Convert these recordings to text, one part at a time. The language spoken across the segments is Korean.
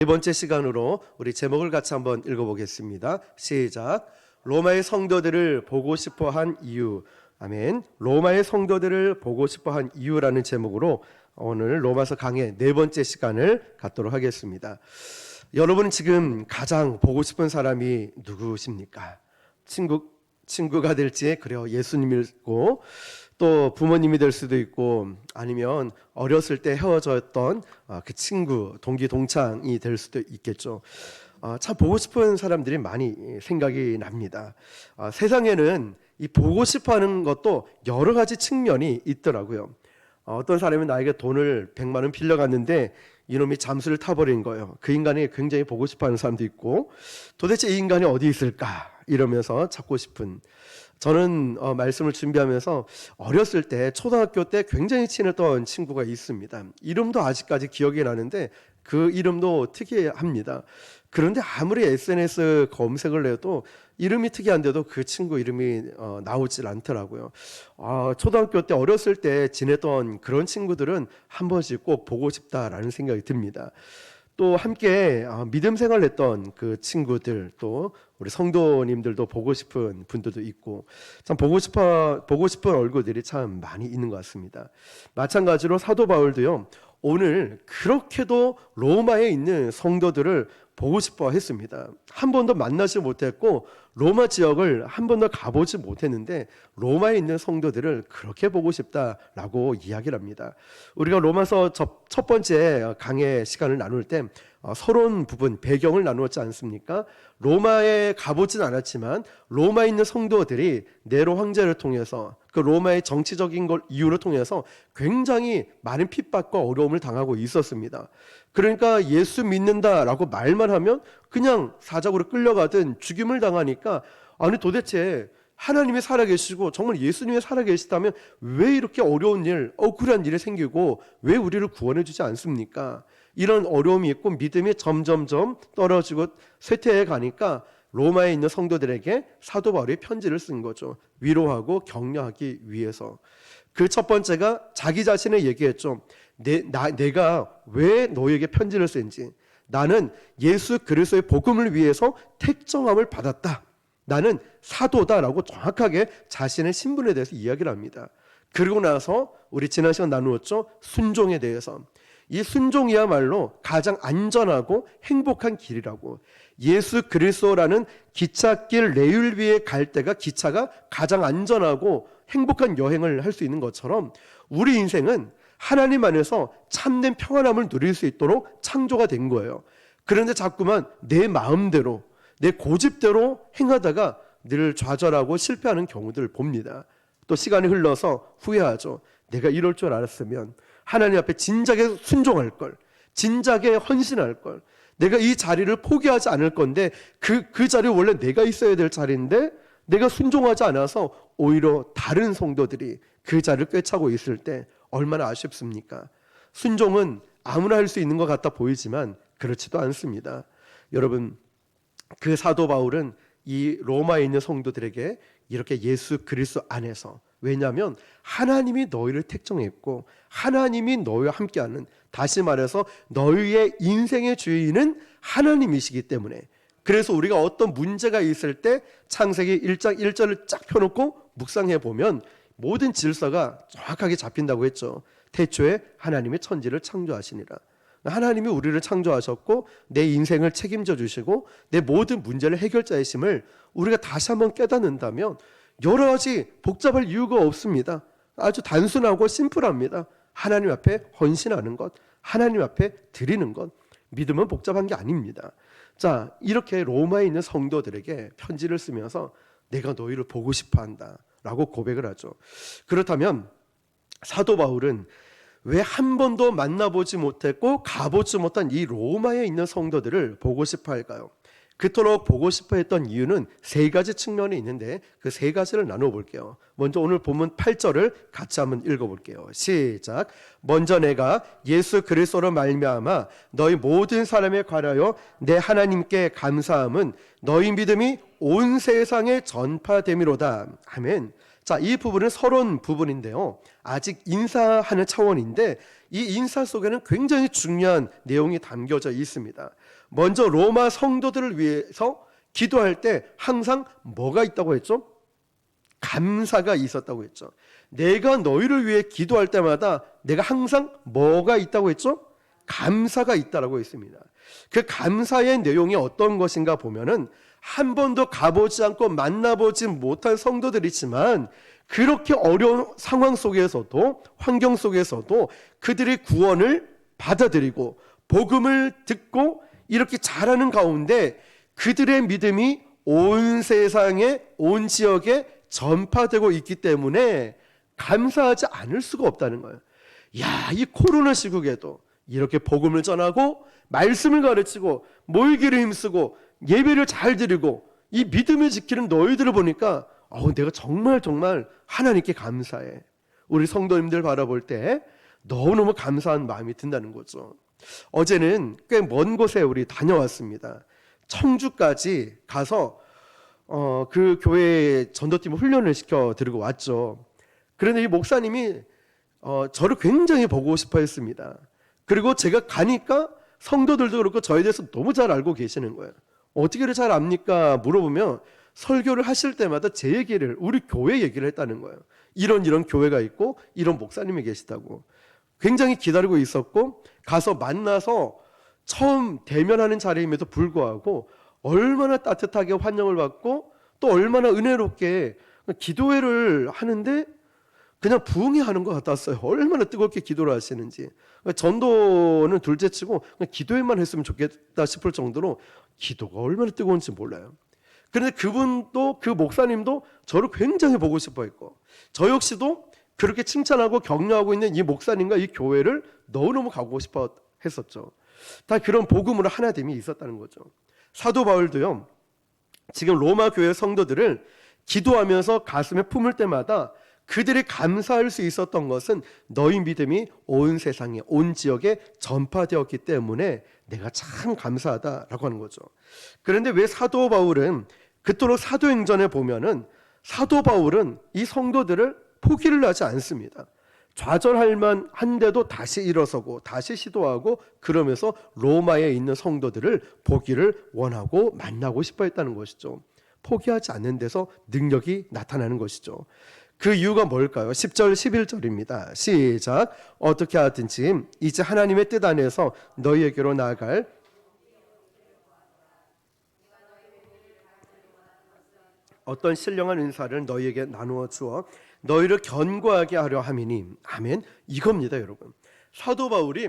네 번째 시간으로 우리 제목을 같이 한번 읽어보겠습니다. 시작. 로마의 성도들을 보고 싶어한 이유. 아멘. 로마의 성도들을 보고 싶어한 이유라는 제목으로 오늘 로마서 강의 네 번째 시간을 갖도록 하겠습니다. 여러분은 지금 가장 보고 싶은 사람이 누구십니까? 친구가 될지, 그래요, 예수님이고, 또 부모님이 될 수도 있고, 아니면 어렸을 때 헤어졌던 그 친구, 동기 동창이 될 수도 있겠죠. 참 보고 싶은 사람들이 많이 생각이 납니다. 세상에는 이 보고 싶어하는 것도 여러 가지 측면이 있더라고요. 어떤 사람이 나에게 돈을 100만 원 빌려갔는데 이놈이 잠수를 타버린 거예요. 그 인간이 굉장히 보고 싶어하는 사람도 있고, 도대체 이 인간이 어디 있을까 이러면서 찾고 싶은. 저는 말씀을 준비하면서 어렸을 때, 초등학교 때 굉장히 친했던 친구가 있습니다. 이름도 아직까지 기억이 나는데 그 이름도 특이합니다. 그런데 아무리 SNS 검색을 해도 이름이 특이한데도 그 친구 이름이 나오질 않더라고요. 초등학교 때, 어렸을 때 지냈던 그런 친구들은 한 번씩 꼭 보고 싶다라는 생각이 듭니다. 또 함께 믿음 생활을 했던 그 친구들, 또 우리 성도님들도 보고 싶은 분들도 있고, 참 보고 싶은 얼굴들이 참 많이 있는 것 같습니다. 마찬가지로 사도 바울도요, 오늘 그렇게도 로마에 있는 성도들을 보고 싶어 했습니다. 한 번도 만나지 못했고 로마 지역을 한 번도 가보지 못했는데 로마에 있는 성도들을 그렇게 보고 싶다라고 이야기를 합니다. 우리가 로마서 첫 번째 강의 시간을 나눌 때 서론 부분, 배경을 나누었지 않습니까? 로마에 가보진 않았지만 로마에 있는 성도들이 네로 황제를 통해서, 그 로마의 정치적인 걸 이유를 통해서 굉장히 많은 핍박과 어려움을 당하고 있었습니다. 그러니까 예수 믿는다라고 말만 하면 그냥 사적으로 끌려가든 죽임을 당하니까, 아니 도대체 하나님이 살아계시고 정말 예수님이 살아계시다면 왜 이렇게 어려운 일, 억울한 일이 생기고 왜 우리를 구원해 주지 않습니까? 이런 어려움이 있고 믿음이 점점점 떨어지고 쇠퇴해 가니까 로마에 있는 성도들에게 사도 바울이 편지를 쓴 거죠. 위로하고 격려하기 위해서. 그 첫 번째가 자기 자신을 얘기했죠. 내가 왜 너에게 편지를 쓴지. 나는 예수 그리스도의 복음을 위해서 택정함을 받았다. 나는 사도다라고 정확하게 자신의 신분에 대해서 이야기를 합니다. 그리고 나서 우리 지난 시간 나누었죠. 순종에 대해서. 이 순종이야말로 가장 안전하고 행복한 길이라고. 예수 그리스도라는 기찻길 레일 위에 갈 때가 기차가 가장 안전하고 행복한 여행을 할 수 있는 것처럼 우리 인생은 하나님 안에서 참된 평안함을 누릴 수 있도록 창조가 된 거예요. 그런데 자꾸만 내 마음대로, 내 고집대로 행하다가 늘 좌절하고 실패하는 경우들을 봅니다. 또 시간이 흘러서 후회하죠. 내가 이럴 줄 알았으면 하나님 앞에 진작에 순종할 걸, 진작에 헌신할 걸, 내가 이 자리를 포기하지 않을 건데 그 자리에 원래 내가 있어야 될 자리인데 내가 순종하지 않아서 오히려 다른 성도들이 그 자리를 꿰차고 있을 때 얼마나 아쉽습니까? 순종은 아무나 할 수 있는 것 같아 보이지만 그렇지도 않습니다. 여러분, 그 사도 바울은 이 로마에 있는 성도들에게 이렇게 예수 그리스도 안에서, 왜냐하면 하나님이 너희를 택정했고 하나님이 너희와 함께하는, 다시 말해서 너희의 인생의 주인은 하나님이시기 때문에, 그래서 우리가 어떤 문제가 있을 때 창세기 1장 1절을 쫙 펴놓고 묵상해 보면 모든 질서가 정확하게 잡힌다고 했죠. 태초에 하나님이 천지를 창조하시니라. 하나님이 우리를 창조하셨고 내 인생을 책임져 주시고 내 모든 문제를 해결자이심을 우리가 다시 한번 깨닫는다면 여러 가지 복잡할 이유가 없습니다. 아주 단순하고 심플합니다. 하나님 앞에 헌신하는 것, 하나님 앞에 드리는 것. 믿음은 복잡한 게 아닙니다. 자, 이렇게 로마에 있는 성도들에게 편지를 쓰면서 내가 너희를 보고 싶어 한다 라고 고백을 하죠. 그렇다면 사도 바울은 왜 한 번도 만나보지 못했고 가보지 못한 이 로마에 있는 성도들을 보고 싶어 할까요? 그토록 보고 싶어 했던 이유는 세 가지 측면이 있는데 그 세 가지를 나눠볼게요. 먼저 오늘 본문 8절을 같이 한번 읽어볼게요. 시작. 먼저 내가 예수 그리스도로 말미암아 너희 모든 사람에 관하여 내 하나님께 감사함은 너희 믿음이 온 세상에 전파됨이로다. 아멘. 자, 이 부분은 서론 부분인데요. 아직 인사하는 차원인데 이 인사 속에는 굉장히 중요한 내용이 담겨져 있습니다. 먼저 로마 성도들을 위해서 기도할 때 항상 뭐가 있다고 했죠? 감사가 있었다고 했죠. 내가 너희를 위해 기도할 때마다 내가 항상 뭐가 있다고 했죠? 감사가 있다라고 했습니다. 그 감사의 내용이 어떤 것인가 보면은 한 번도 가보지 않고 만나보지 못한 성도들이지만 그렇게 어려운 상황 속에서도 환경 속에서도 그들의 구원을 받아들이고 복음을 듣고 이렇게 잘하는 가운데 그들의 믿음이 온 세상에 온 지역에 전파되고 있기 때문에 감사하지 않을 수가 없다는 거예요. 야, 이 코로나 시국에도 이렇게 복음을 전하고 말씀을 가르치고 모이기를 힘쓰고 예배를 잘 드리고 이 믿음을 지키는 너희들을 보니까 내가 정말 하나님께 감사해. 우리 성도님들 바라볼 때 너무너무 감사한 마음이 든다는 거죠. 어제는 꽤 먼 곳에 우리 다녀왔습니다. 청주까지 가서 그 교회에 전도팀 훈련을 시켜 드리고 왔죠. 그런데 이 목사님이 저를 굉장히 보고 싶어 했습니다. 그리고 제가 가니까 성도들도 그렇고 저에 대해서 너무 잘 알고 계시는 거예요. 어떻게 잘 압니까? 물어보면 설교를 하실 때마다 제 얘기를, 우리 교회 얘기를 했다는 거예요. 이런 교회가 있고 이런 목사님이 계시다고. 굉장히 기다리고 있었고 가서 만나서 처음 대면하는 자리임에도 불구하고 얼마나 따뜻하게 환영을 받고 또 얼마나 은혜롭게 기도회를 하는데 그냥 부흥회하는 것 같았어요. 얼마나 뜨겁게 기도를 하시는지. 전도는 둘째치고 그냥 기도회만 했으면 좋겠다 싶을 정도로 기도가 얼마나 뜨거운지 몰라요. 그런데 그분도, 그 목사님도 저를 굉장히 보고 싶어 했고 저 역시도 그렇게 칭찬하고 격려하고 있는 이 목사님과 이 교회를 너무너무 가고 싶어 했었죠. 다 그런 복음으로 하나됨이 있었다는 거죠. 사도 바울도요, 지금 로마 교회 성도들을 기도하면서 가슴에 품을 때마다 그들이 감사할 수 있었던 것은 너희 믿음이 온 세상에, 온 지역에 전파되었기 때문에 내가 참 감사하다라고 하는 거죠. 그런데 왜 사도 바울은 그토록 사도행전에 보면은 사도 바울은 이 성도들을 포기를 하지 않습니다. 좌절할 만한데도 다시 일어서고 다시 시도하고 그러면서 로마에 있는 성도들을 보기를 원하고 만나고 싶어 했다는 것이죠. 포기하지 않는 데서 능력이 나타나는 것이죠. 그 이유가 뭘까요? 10절 11절입니다. 시작. 어떻게 하든지 이제 하나님의 뜻 안에서 너희에게로 나아갈 어떤 신령한 은사를 너희에게 나누어 주어 너희를 견고하게 하려 함이니. 아멘. 이겁니다, 여러분. 사도 바울이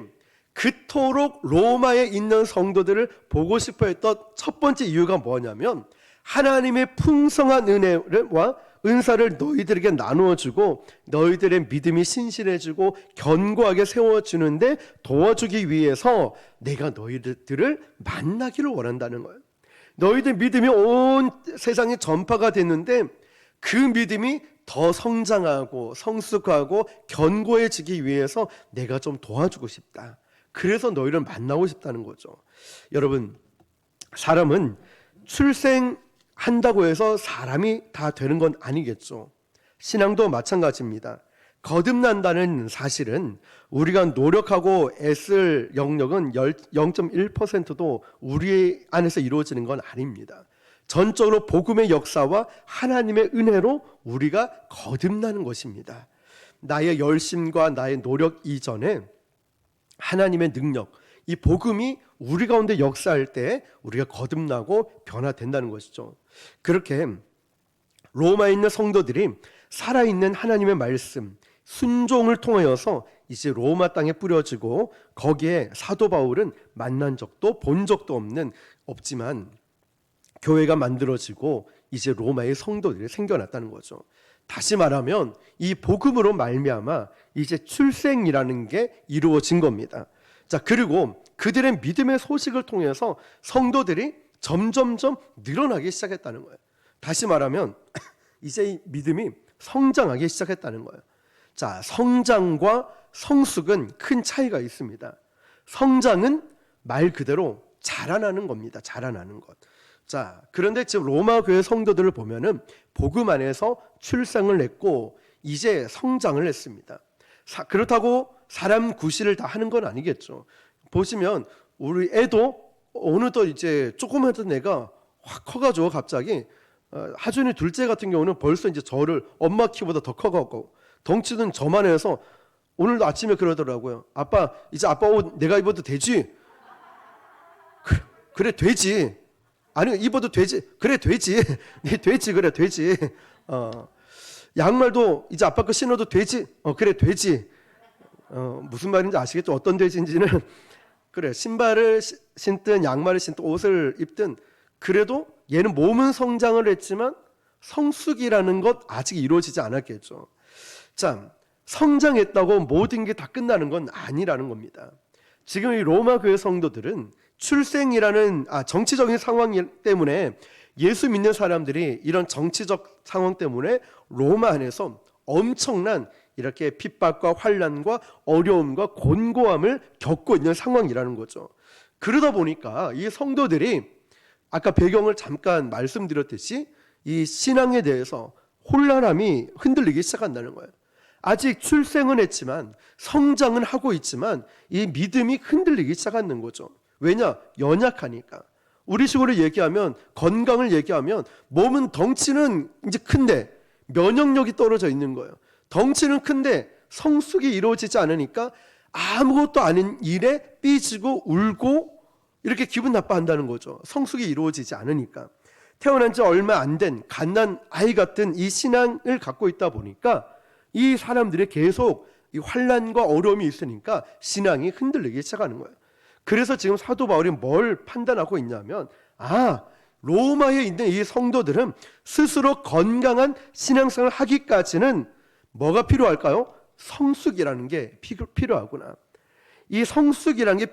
그토록 로마에 있는 성도들을 보고 싶어 했던 첫 번째 이유가 뭐냐면 하나님의 풍성한 은혜와 은사를 너희들에게 나누어 주고 너희들의 믿음이 신실해지고 견고하게 세워주는데 도와주기 위해서 내가 너희들을 만나기를 원한다는 거예요. 너희들 믿음이 온 세상에 전파가 됐는데 그 믿음이 더 성장하고 성숙하고 견고해지기 위해서 내가 좀 도와주고 싶다. 그래서 너희를 만나고 싶다는 거죠. 여러분, 사람은 출생한다고 해서 사람이 다 되는 건 아니겠죠. 신앙도 마찬가지입니다. 거듭난다는 사실은 우리가 노력하고 애쓸 영역은 0.1%도 우리 안에서 이루어지는 건 아닙니다. 전적으로 복음의 역사와 하나님의 은혜로 우리가 거듭나는 것입니다. 나의 열심과 나의 노력 이전에 하나님의 능력, 이 복음이 우리 가운데 역사할 때 우리가 거듭나고 변화된다는 것이죠. 그렇게 로마에 있는 성도들이 살아있는 하나님의 말씀, 순종을 통하여서 이제 로마 땅에 뿌려지고 거기에 사도 바울은 만난 적도 본 적도 없지만 교회가 만들어지고 이제 로마의 성도들이 생겨났다는 거죠. 다시 말하면 이 복음으로 말미암아 이제 출생이라는 게 이루어진 겁니다. 자, 그리고 그들의 믿음의 소식을 통해서 성도들이 점점점 늘어나기 시작했다는 거예요. 다시 말하면 이제 이 믿음이 성장하기 시작했다는 거예요. 자, 성장과 성숙은 큰 차이가 있습니다. 성장은 말 그대로 자라나는 겁니다. 자라나는 것. 자, 그런데 지금 로마 교회 성도들을 보면은 복음 안에서 출생을 했고 이제 성장을 했습니다. 그렇다고 사람 구실을 다 하는 건 아니겠죠. 보시면 우리 애도 어느덧 이제 조그마한 애가 확 커가지고 갑자기 하준이 둘째 같은 경우는 벌써 이제 저를 엄마 키보다 더 커가고 덩치는 저만 해서 오늘도 아침에 그러더라고요. 아빠 이제 아빠 옷 내가 입어도 되지? 그래 되지. 아니 입어도 되지. 그래 되지. 네 되지 그래 되지. 양말도 이제 아빠 거 신어도 되지. 그래 되지. 무슨 말인지 아시겠죠? 어떤 되지인지는 그래 신발을 신든 양말을 신든 옷을 입든 그래도 얘는 몸은 성장을 했지만 성숙이라는 것 아직 이루어지지 않았겠죠. 자, 성장했다고 모든 게 다 끝나는 건 아니라는 겁니다. 지금 이 로마 교회 성도들은 출생이라는 정치적인 상황 때문에 예수 믿는 사람들이 이런 정치적 상황 때문에 로마 안에서 엄청난 이렇게 핍박과 환난과 어려움과 곤고함을 겪고 있는 상황이라는 거죠. 그러다 보니까 이 성도들이 아까 배경을 잠깐 말씀드렸듯이 이 신앙에 대해서 혼란함이 흔들리기 시작한다는 거예요. 아직 출생은 했지만 성장은 하고 있지만 이 믿음이 흔들리기 시작하는 거죠. 왜냐? 연약하니까. 우리식으로 얘기하면 건강을 얘기하면 몸은 덩치는 이제 큰데 면역력이 떨어져 있는 거예요. 덩치는 큰데 성숙이 이루어지지 않으니까 아무것도 아닌 일에 삐지고 울고 이렇게 기분 나빠한다는 거죠. 성숙이 이루어지지 않으니까. 태어난 지 얼마 안 된 갓난 아이 같은 이 신앙을 갖고 있다 보니까 이 사람들이 계속 이 환난과 어려움이 있으니까 신앙이 흔들리기 시작하는 거예요. 그래서 지금 사도 바울이 뭘 판단하고 있냐면 로마에 있는 이 성도들은 스스로 건강한 신앙생활을 하기까지는 뭐가 필요할까요? 성숙이라는 게 필요하구나. 이 성숙이라는 게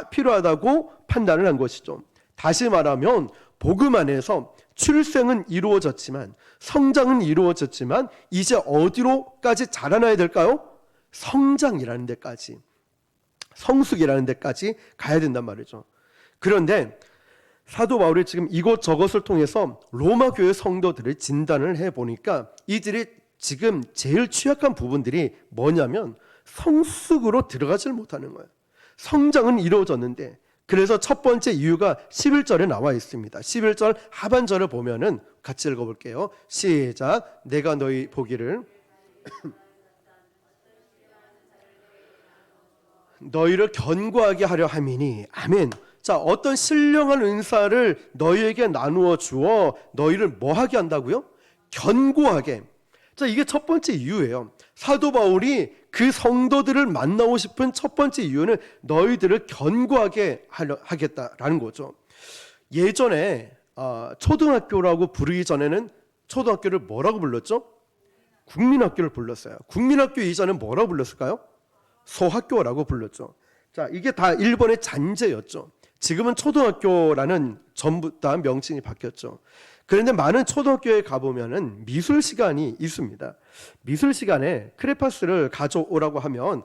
필요하다고 판단을 한 것이죠. 다시 말하면 복음 안에서 출생은 이루어졌지만 성장은 이루어졌지만 이제 어디로까지 자라나야 될까요? 성장이라는 데까지, 성숙이라는 데까지 가야 된단 말이죠. 그런데 사도 바울이 지금 이것저것을 통해서 로마 교회 성도들을 진단을 해보니까 이들이 지금 제일 취약한 부분들이 뭐냐면 성숙으로 들어가질 못하는 거예요. 성장은 이루어졌는데, 그래서 첫 번째 이유가 11절에 나와 있습니다. 11절 하반절을 보면은 같이 읽어볼게요. 시작. 내가 너희 보기를 너희를 견고하게 하려 함이니. 아멘. 자, 어떤 신령한 은사를 너희에게 나누어 주어 너희를 뭐 하게 한다고요? 견고하게. 자, 이게 첫 번째 이유예요. 사도 바울이 그 성도들을 만나고 싶은 첫 번째 이유는 너희들을 견고하게 하겠다라는 거죠. 예전에 초등학교라고 부르기 전에는 초등학교를 뭐라고 불렀죠? 국민학교를 불렀어요. 국민학교 이전에 뭐라고 불렀을까요? 소학교라고 불렀죠. 자, 이게 다 일본의 잔재였죠. 지금은 초등학교라는 전부 다 명칭이 바뀌었죠. 그런데 많은 초등학교에 가보면은 미술 시간이 있습니다. 미술 시간에 크레파스를 가져오라고 하면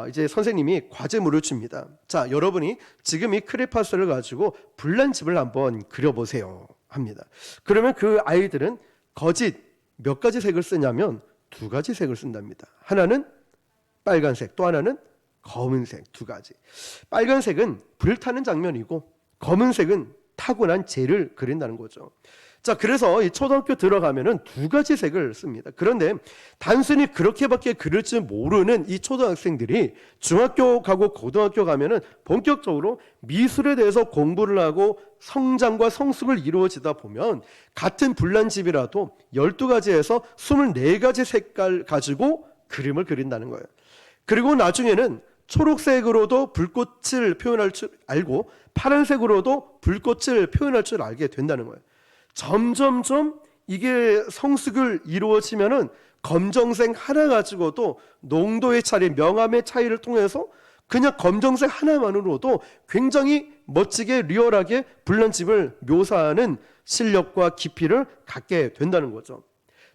이제 선생님이 과제물을 줍니다. 자, 여러분이 지금 이 크레파스를 가지고 불난집을 한번 그려보세요 합니다. 그러면 그 아이들은 거짓 몇 가지 색을 쓰냐면 두 가지 색을 쓴답니다. 하나는 빨간색, 또 하나는 검은색, 두 가지. 빨간색은 불타는 장면이고 검은색은 타고난 재를 그린다는 거죠. 자, 그래서 이 초등학교 들어가면은 두 가지 색을 씁니다. 그런데 단순히 그렇게밖에 그릴 줄 모르는 이 초등학생들이 중학교 가고 고등학교 가면은 본격적으로 미술에 대해서 공부를 하고 성장과 성숙을 이루어지다 보면 같은 불난집이라도 12가지에서 24가지 색깔 가지고 그림을 그린다는 거예요. 그리고 나중에는 초록색으로도 불꽃을 표현할 줄 알고 파란색으로도 불꽃을 표현할 줄 알게 된다는 거예요. 점점점 이게 성숙을 이루어지면은 검정색 하나 가지고도 농도의 차이, 명암의 차이를 통해서 그냥 검정색 하나만으로도 굉장히 멋지게 리얼하게 불난집을 묘사하는 실력과 깊이를 갖게 된다는 거죠.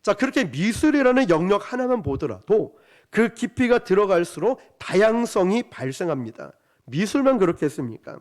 자, 그렇게 미술이라는 영역 하나만 보더라도 그 깊이가 들어갈수록 다양성이 발생합니다. 미술만 그렇게 했습니까?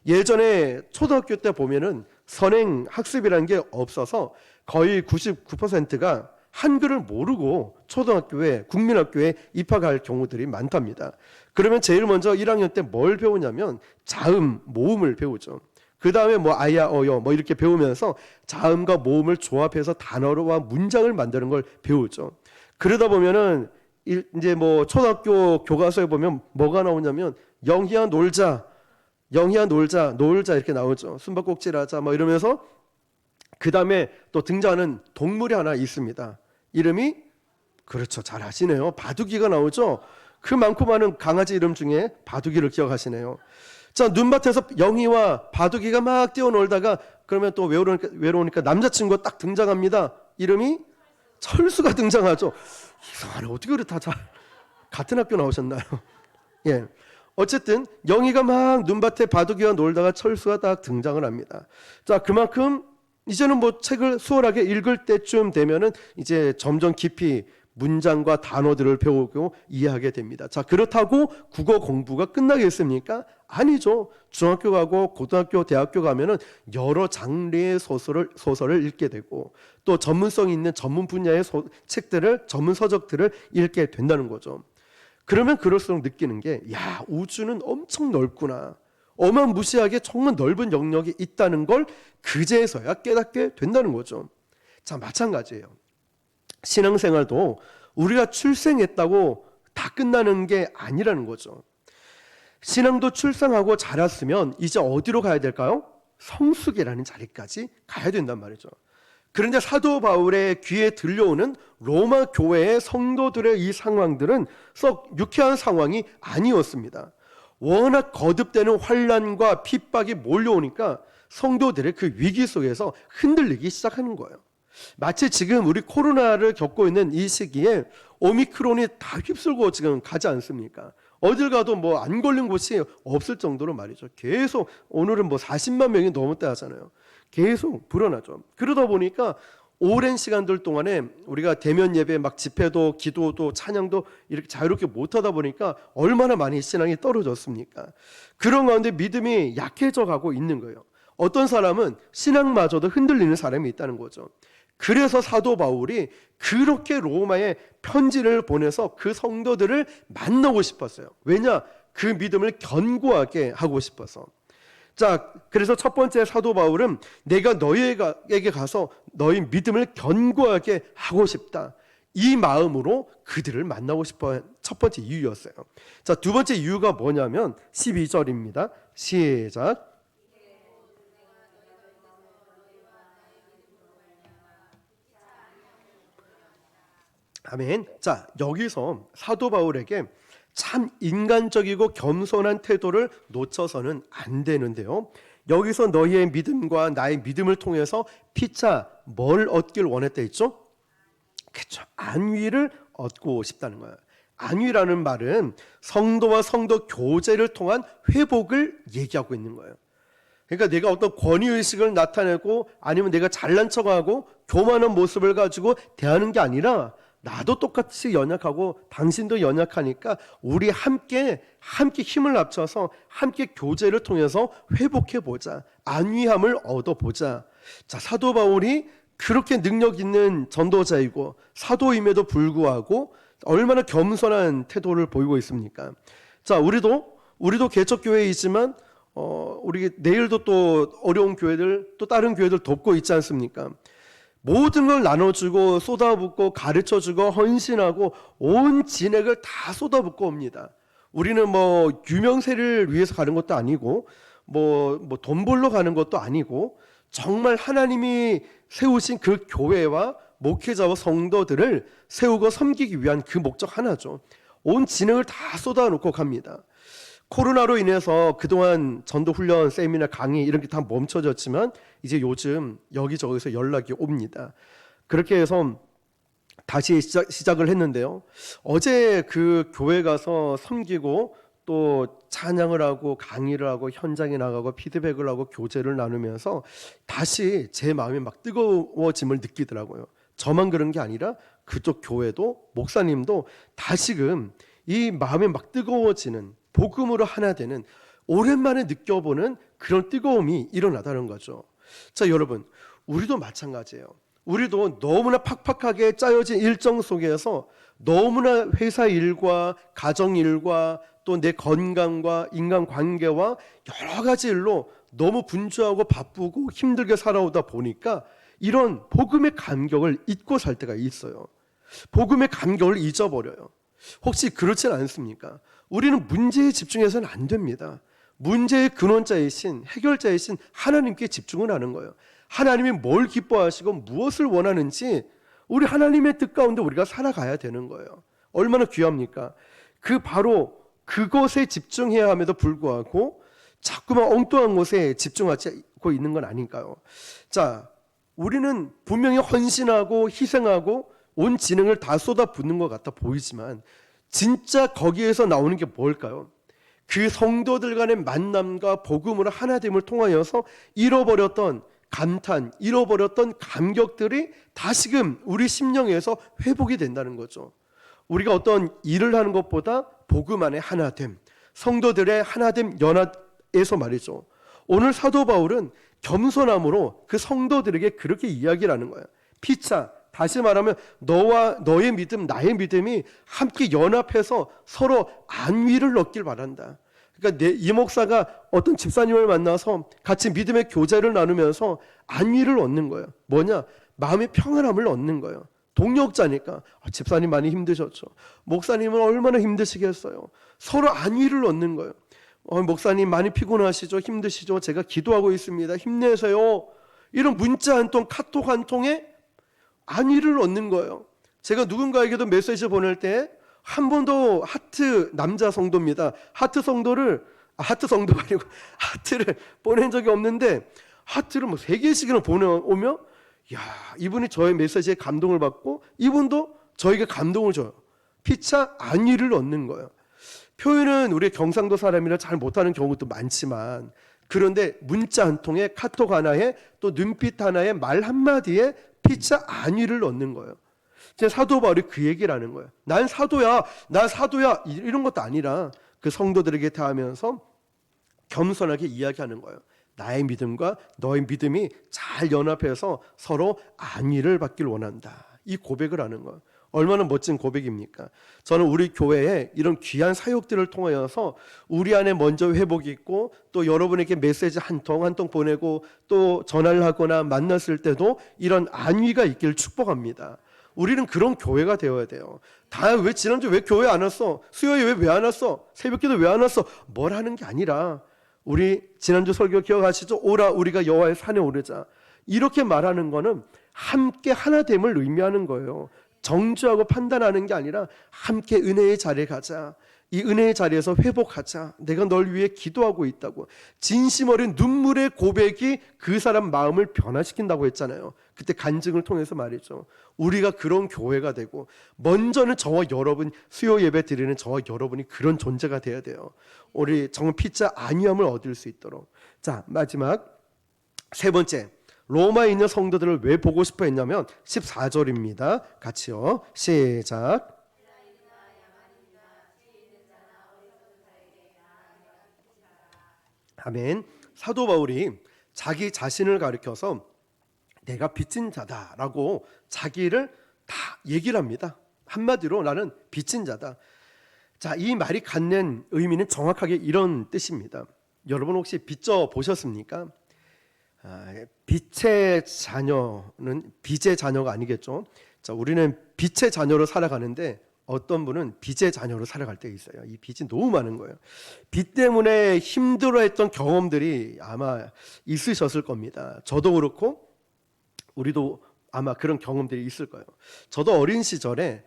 예전에 초등학교 때 보면은 선행 학습이라는 게 없어서 거의 99%가 한글을 모르고 초등학교에 국민학교에 입학할 경우들이 많답니다. 그러면 제일 먼저 1학년 때 뭘 배우냐면 자음, 모음을 배우죠. 그 다음에 뭐 아야, 어여 뭐 이렇게 배우면서 자음과 모음을 조합해서 단어와 문장을 만드는 걸 배우죠. 그러다 보면은 이제 뭐 초등학교 교과서에 보면 뭐가 나오냐면 영희야 놀자, 영희야 놀자, 놀자 이렇게 나오죠. 숨바꼭질하자 뭐 이러면서 그 다음에 또 등장하는 동물이 하나 있습니다. 이름이 그렇죠. 잘 아시네요. 바둑이가 나오죠. 그 많고 많은 강아지 이름 중에 바둑이를 기억하시네요. 자, 눈밭에서 영희와 바둑이가 막 뛰어놀다가 그러면 또 외로우니까 남자친구가 딱 등장합니다. 이름이 철수가 등장하죠. 이상하네. 어떻게 그래 다 잘 같은 학교 나오셨나요? 예. 어쨌든 영희가 막 눈밭에 바둑이와 놀다가 철수가 딱 등장을 합니다. 자, 그만큼 이제는 뭐 책을 수월하게 읽을 때쯤 되면은 이제 점점 깊이 문장과 단어들을 배우고 이해하게 됩니다. 자, 그렇다고 국어 공부가 끝나겠습니까? 아니죠. 중학교 가고 고등학교, 대학교 가면은 여러 장르의 소설을 읽게 되고 또 전문성 있는 전문 분야의 책들을, 전문 서적들을 읽게 된다는 거죠. 그러면 그럴수록 느끼는 게, 야, 우주는 엄청 넓구나. 어마무시하게 정말 넓은 영역이 있다는 걸 그제서야 깨닫게 된다는 거죠. 자, 마찬가지예요. 신앙생활도 우리가 출생했다고 다 끝나는 게 아니라는 거죠. 신앙도 출생하고 자랐으면 이제 어디로 가야 될까요? 성숙이라는 자리까지 가야 된단 말이죠. 그런데 사도 바울의 귀에 들려오는 로마 교회의 성도들의 이 상황들은 썩 유쾌한 상황이 아니었습니다. 워낙 거듭되는 환난과 핍박이 몰려오니까 성도들의 그 위기 속에서 흔들리기 시작하는 거예요. 마치 지금 우리 코로나를 겪고 있는 이 시기에 오미크론이 다 휩쓸고 지금 가지 않습니까? 어딜 가도 뭐 안 걸린 곳이 없을 정도로 말이죠. 계속 오늘은 뭐 40만 명이 넘었다 하잖아요. 계속 불어나죠. 그러다 보니까 오랜 시간들 동안에 우리가 대면 예배 막 집회도 기도도 찬양도 이렇게 자유롭게 못하다 보니까 얼마나 많이 신앙이 떨어졌습니까? 그런 가운데 믿음이 약해져 가고 있는 거예요. 어떤 사람은 신앙마저도 흔들리는 사람이 있다는 거죠. 그래서 사도 바울이 그렇게 로마에 편지를 보내서 그 성도들을 만나고 싶었어요. 왜냐? 그 믿음을 견고하게 하고 싶어서. 자, 그래서 첫 번째 사도 바울은 내가 너희에게 가서 너희 믿음을 견고하게 하고 싶다. 이 마음으로 그들을 만나고 싶어 첫 번째 이유였어요. 자, 두 번째 이유가 뭐냐면 12절입니다. 시작. 아멘. 자, 여기서 사도 바울에게 참 인간적이고 겸손한 태도를 놓쳐서는 안 되는데요. 여기서 너희의 믿음과 나의 믿음을 통해서 피차 뭘 얻길 원했다 했죠? 그렇죠. 안위를 얻고 싶다는 거예요. 안위라는 말은 성도와 성도 교제를 통한 회복을 얘기하고 있는 거예요. 그러니까 내가 어떤 권위의식을 나타내고 아니면 내가 잘난 척하고 교만한 모습을 가지고 대하는 게 아니라 나도 똑같이 연약하고 당신도 연약하니까 우리 함께 힘을 합쳐서 함께 교제를 통해서 회복해보자. 안위함을 얻어보자. 자, 사도 바울이 그렇게 능력 있는 전도자이고 사도임에도 불구하고 얼마나 겸손한 태도를 보이고 있습니까? 자, 우리도 개척교회이지만 우리 내일도 또 어려운 교회들 또 다른 교회들 돕고 있지 않습니까? 모든 걸 나눠주고 쏟아붓고 가르쳐주고 헌신하고 온 진액을 다 쏟아붓고 옵니다. 우리는 뭐 유명세를 위해서 가는 것도 아니고 뭐 돈 벌러 가는 것도 아니고 정말 하나님이 세우신 그 교회와 목회자와 성도들을 세우고 섬기기 위한 그 목적 하나죠. 온 진액을 다 쏟아놓고 갑니다. 코로나로 인해서 그동안 전도훈련, 세미나, 강의 이런 게 다 멈춰졌지만 이제 요즘 여기저기서 연락이 옵니다. 그렇게 해서 다시 시작을 했는데요. 어제 그 교회 가서 섬기고 또 찬양을 하고 강의를 하고 현장에 나가고 피드백을 하고 교제를 나누면서 다시 제 마음이 막 뜨거워짐을 느끼더라고요. 저만 그런 게 아니라 그쪽 교회도 목사님도 다시금 이 마음이 막 뜨거워지는 복음으로 하나 되는 오랜만에 느껴보는 그런 뜨거움이 일어나다는 거죠. 자, 여러분, 우리도 마찬가지예요. 우리도 너무나 팍팍하게 짜여진 일정 속에서 너무나 회사 일과 가정 일과 또 내 건강과 인간관계와 여러 가지 일로 너무 분주하고 바쁘고 힘들게 살아오다 보니까 이런 복음의 감격을 잊고 살 때가 있어요. 복음의 감격을 잊어버려요. 혹시 그렇진 않습니까? 우리는 문제에 집중해서는 안 됩니다. 문제의 근원자이신 해결자이신 하나님께 집중을 하는 거예요. 하나님이 뭘 기뻐하시고 무엇을 원하는지 우리 하나님의 뜻 가운데 우리가 살아가야 되는 거예요. 얼마나 귀합니까? 바로 그것에 집중해야 함에도 불구하고 자꾸만 엉뚱한 곳에 집중하고 있는 건 아닐까요? 자, 우리는 분명히 헌신하고 희생하고 온 지능을 다 쏟아붓는 것 같아 보이지만 진짜 거기에서 나오는 게 뭘까요? 그 성도들 간의 만남과 복음으로 하나됨을 통하여서 잃어버렸던 감탄, 잃어버렸던 감격들이 다시금 우리 심령에서 회복이 된다는 거죠. 우리가 어떤 일을 하는 것보다 복음 안에 하나됨, 성도들의 하나됨 연합에서 말이죠. 오늘 사도 바울은 겸손함으로 그 성도들에게 그렇게 이야기를 하는 거예요. 피차, 다시 말하면 너와 너의 믿음, 나의 믿음이 함께 연합해서 서로 안위를 얻길 바란다. 그러니까 이 목사가 어떤 집사님을 만나서 같이 믿음의 교제를 나누면서 안위를 얻는 거예요. 뭐냐? 마음의 평안함을 얻는 거예요. 동역자니까 집사님 많이 힘드셨죠. 목사님은 얼마나 힘드시겠어요. 서로 안위를 얻는 거예요. 목사님 많이 피곤하시죠? 힘드시죠? 제가 기도하고 있습니다. 힘내세요. 이런 문자 한 통, 카톡 한 통에 안위를 얻는 거예요. 제가 누군가에게도 메시지 보낼 때 한 번도 하트, 남자 성도입니다. 하트 성도가 아니고 하트를 보낸 적이 없는데 하트를 3개씩이나 보내오며 야, 이분이 저의 메시지에 감동을 받고 이분도 저에게 감동을 줘요. 피차 안위를 얻는 거예요. 표현은 우리 경상도 사람이라 잘 못하는 경우도 많지만 그런데 문자 한 통에 카톡 하나에 또 눈빛 하나에 말 한마디에 피차 안위를 얻는 거예요. 제 사도 바울이 그 얘기를 하는 거예요. 난 사도야, 나 사도야 이런 것도 아니라 그 성도들에게 대하면서 겸손하게 이야기하는 거예요. 나의 믿음과 너의 믿음이 잘 연합해서 서로 안위를 받길 원한다. 이 고백을 하는 거예요. 얼마나 멋진 고백입니까? 저는 우리 교회에 이런 귀한 사역들을 통하여서 우리 안에 먼저 회복이 있고 또 여러분에게 메시지 한 통 한 통 보내고 또 전화를 하거나 만났을 때도 이런 안위가 있기를 축복합니다. 우리는 그런 교회가 되어야 돼요. 왜 지난주 왜 교회 안 왔어? 수요일에 왜 안 왔어? 새벽기도 왜 안 왔어? 뭘 하는 게 아니라 우리 지난주 설교 기억하시죠? 오라 우리가 여호와의 산에 오르자. 이렇게 말하는 거는 함께 하나됨을 의미하는 거예요. 정죄하고 판단하는 게 아니라 함께 은혜의 자리에 가자. 이 은혜의 자리에서 회복하자. 내가 널 위해 기도하고 있다고. 진심 어린 눈물의 고백이 그 사람 마음을 변화시킨다고 했잖아요. 그때 간증을 통해서 말이죠. 우리가 그런 교회가 되고 먼저는 저와 여러분 수요 예배 드리는 저와 여러분이 그런 존재가 돼야 돼요. 우리 정말 피차 안위함을 얻을 수 있도록. 자, 마지막 3번째. 로마에 있는 성도들을 왜 보고 싶어 했냐면 14절입니다. 같이요. 시작. 아멘. 사도 바울이 자기 자신을 가리켜서 내가 빚진 자다라고 자기를 다 얘기를 합니다. 한마디로 나는 빚진 자다. 자, 이 말이 갖는 의미는 정확하게 이런 뜻입니다. 여러분 혹시 빚져 보셨습니까? 빛의 자녀는 빚의 자녀가 아니겠죠. 자, 우리는 빛의 자녀로 살아가는데 어떤 분은 빚의 자녀로 살아갈 때 있어요. 이 빚이 너무 많은 거예요. 빚 때문에 힘들어했던 경험들이 아마 있으셨을 겁니다. 저도 그렇고 우리도 아마 그런 경험들이 있을 거예요. 저도 어린 시절에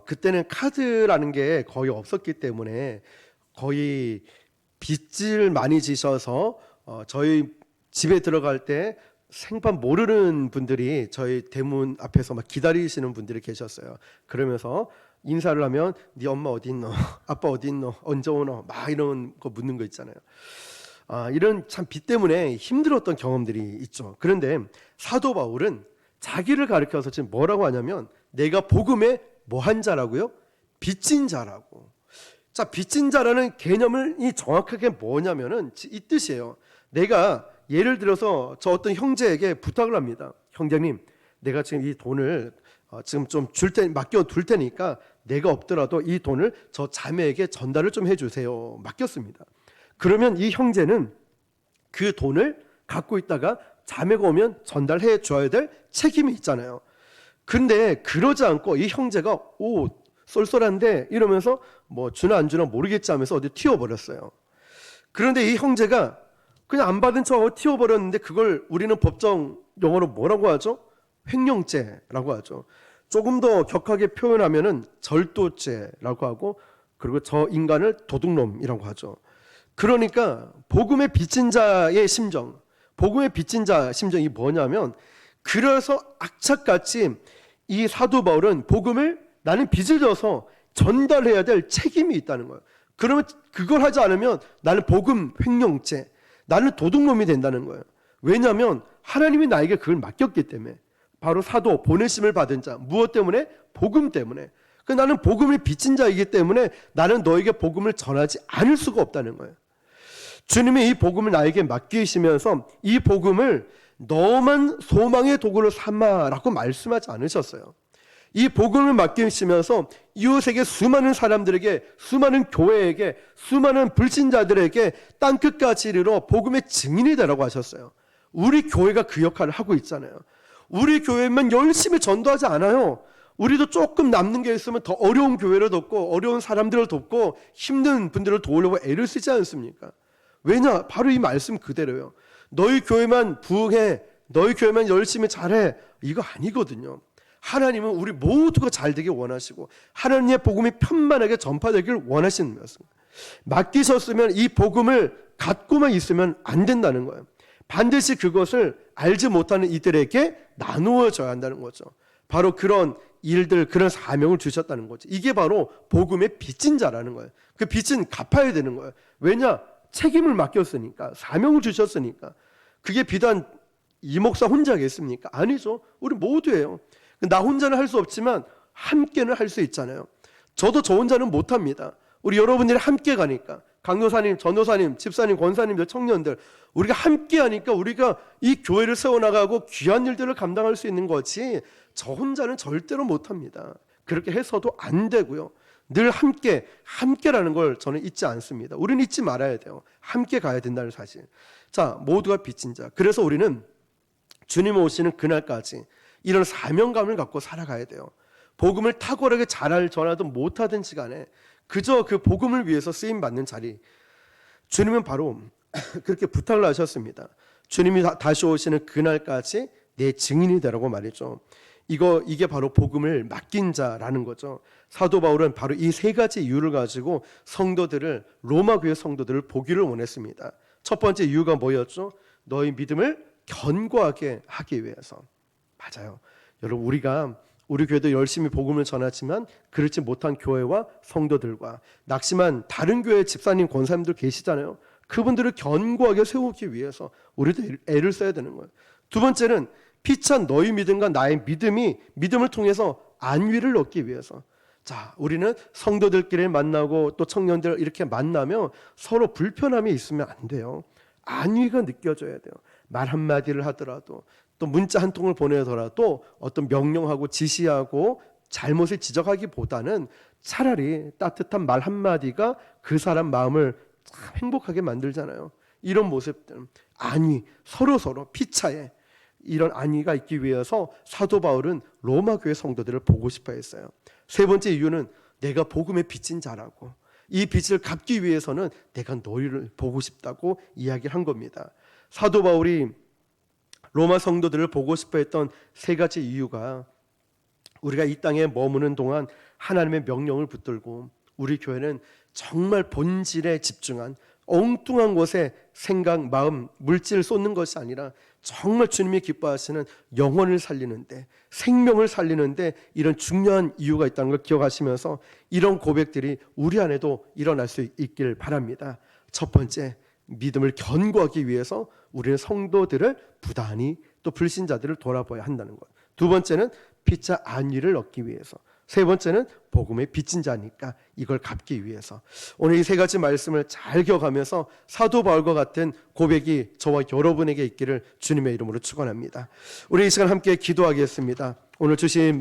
그때는 카드라는 게 거의 없었기 때문에 거의 빚을 많이 지셔서 저희 집에 들어갈 때 생판 모르는 분들이 저희 대문 앞에서 막 기다리시는 분들이 계셨어요. 그러면서 인사를 하면 네 엄마 어디 있노? 아빠 어디 있노? 언제 오노? 막 이런 거 묻는 거 있잖아요. 이런 참 빚 때문에 힘들었던 경험들이 있죠. 그런데 사도 바울은 자기를 가리켜서 지금 뭐라고 하냐면 내가 복음에 뭐한 자라고요? 빚진 자라고. 자, 빚진 자라는 개념이 정확하게 뭐냐면은 이 뜻이에요. 내가 예를 들어서 저 어떤 형제에게 부탁을 합니다. 형제님, 내가 지금 이 돈을 지금 좀 맡겨둘 테니까 내가 없더라도 이 돈을 저 자매에게 전달을 좀 해주세요. 맡겼습니다. 그러면 이 형제는 그 돈을 갖고 있다가 자매가 오면 전달해 줘야 될 책임이 있잖아요. 근데 그러지 않고 이 형제가 쏠쏠한데 이러면서 뭐 주나 안 주나 모르겠지 하면서 어디 튀어버렸어요. 그런데 이 형제가 그냥 안 받은 척하고 튀어버렸는데 그걸 우리는 법정 용어로 뭐라고 하죠? 횡령죄라고 하죠. 조금 더 격하게 표현하면은 절도죄라고 하고, 그리고 저 인간을 도둑놈이라고 하죠. 그러니까 복음의 빚진 자의 심정, 복음의 빚진 자 심정이 뭐냐면, 그래서 악착같이 이 사도 바울은 복음을 나는 빚을 져서 전달해야 될 책임이 있다는 거예요. 그러면 그걸 하지 않으면 나는 복음 횡령죄, 나는 도둑놈이 된다는 거예요. 왜냐하면 하나님이 나에게 그걸 맡겼기 때문에. 바로 사도, 보내심을 받은 자. 무엇 때문에? 복음 때문에. 나는 복음을 빚진 자이기 때문에 나는 너에게 복음을 전하지 않을 수가 없다는 거예요. 주님이 이 복음을 나에게 맡기시면서 이 복음을 너만 소망의 도구로 삼아라고 말씀하지 않으셨어요. 이 복음을 맡기시면서 이웃에게, 수많은 사람들에게, 수많은 교회에게, 수많은 불신자들에게 땅끝까지 이르러 복음의 증인이 되라고 하셨어요. 우리 교회가 그 역할을 하고 있잖아요. 우리 교회만 열심히 전도하지 않아요. 우리도 조금 남는 게 있으면 더 어려운 교회를 돕고 어려운 사람들을 돕고 힘든 분들을 도우려고 애를 쓰지 않습니까? 왜냐? 바로 이 말씀 그대로예요. 너희 교회만 부흥해, 너희 교회만 열심히 잘해, 이거 아니거든요. 하나님은 우리 모두가 잘 되길 원하시고 하나님의 복음이 편만하게 전파되길 원하시는 것입니다. 맡기셨으면 이 복음을 갖고만 있으면 안 된다는 거예요. 반드시 그것을 알지 못하는 이들에게 나누어져야 한다는 거죠. 바로 그런 일들, 그런 사명을 주셨다는 거죠. 이게 바로 복음의 빚진 자라는 거예요. 그 빚은 갚아야 되는 거예요. 왜냐? 책임을 맡겼으니까, 사명을 주셨으니까. 그게 비단 이 목사 혼자겠습니까? 아니죠. 우리 모두예요. 나 혼자는 할 수 없지만 함께는 할 수 있잖아요. 저도 저 혼자는 못합니다. 우리 여러분들이 함께 가니까, 강도사님, 전도사님, 집사님, 권사님들, 청년들, 우리가 함께 하니까 우리가 이 교회를 세워나가고 귀한 일들을 감당할 수 있는 거지, 저 혼자는 절대로 못합니다. 그렇게 해서도 안 되고요. 늘 함께라는 걸 저는 잊지 않습니다. 우리는 잊지 말아야 돼요. 함께 가야 된다는 사실. 자, 모두가 빚진 자. 그래서 우리는 주님 오시는 그날까지 이런 사명감을 갖고 살아가야 돼요. 복음을 탁월하게 잘 전하든 못하든 시간에 그저 그 복음을 위해서 쓰임받는 자리. 주님은 바로 그렇게 부탁을 하셨습니다. 주님이 다시 오시는 그날까지 내 증인이 되라고 말이죠. 이게 바로 복음을 맡긴 자라는 거죠. 사도 바울은 바로 이 세 가지 이유를 가지고 로마 교회 성도들을 보기를 원했습니다. 첫 번째 이유가 뭐였죠? 너희 믿음을 견고하게 하기 위해서. 맞아요. 여러분, 우리 교회도 열심히 복음을 전하지만 그렇지 못한 교회와 성도들과 낙심한 다른 교회 집사님, 권사님들 계시잖아요. 그분들을 견고하게 세우기 위해서 우리도 애를 써야 되는 거예요. 두 번째는 피찬 너희 믿음과 나의 믿음을 통해서 안위를 얻기 위해서. 자, 우리는 성도들끼리 만나고 또 청년들 이렇게 만나면 서로 불편함이 있으면 안 돼요. 안위가 느껴져야 돼요. 말 한마디를 하더라도, 또 문자 한 통을 보내더라도 어떤 명령하고 지시하고 잘못을 지적하기보다는 차라리 따뜻한 말 한마디가 그 사람 마음을 참 행복하게 만들잖아요. 이런 모습들, 안위, 서로 피차에 이런 안위가 있기 위해서 사도 바울은 로마 교회 성도들을 보고 싶어 했어요. 세 번째 이유는 내가 복음의 빚진 자라고, 이 빚을 갚기 위해서는 내가 너희를 보고 싶다고 이야기를 한 겁니다. 사도 바울이 로마 성도들을 보고 싶어 했던 세 가지 이유가, 우리가 이 땅에 머무는 동안 하나님의 명령을 붙들고 우리 교회는 정말 본질에 집중한, 엉뚱한 것에 생각, 마음, 물질을 쏟는 것이 아니라 정말 주님이 기뻐하시는 영혼을 살리는데, 생명을 살리는데 이런 중요한 이유가 있다는 걸 기억하시면서 이런 고백들이 우리 안에도 일어날 수 있기를 바랍니다. 첫 번째, 믿음을 견고하기 위해서 우리는 성도들을 부단히 또 불신자들을 돌아봐야 한다는 것. 두 번째는 피차 안위를 얻기 위해서 세 번째는 복음의 빚진 자니까 이걸 갚기 위해서. 오늘 이 세 가지 말씀을 잘 기억하면서 사도 바울과 같은 고백이 저와 여러분에게 있기를 주님의 이름으로 축원합니다. 우리 이 시간 함께 기도하겠습니다. 오늘 주신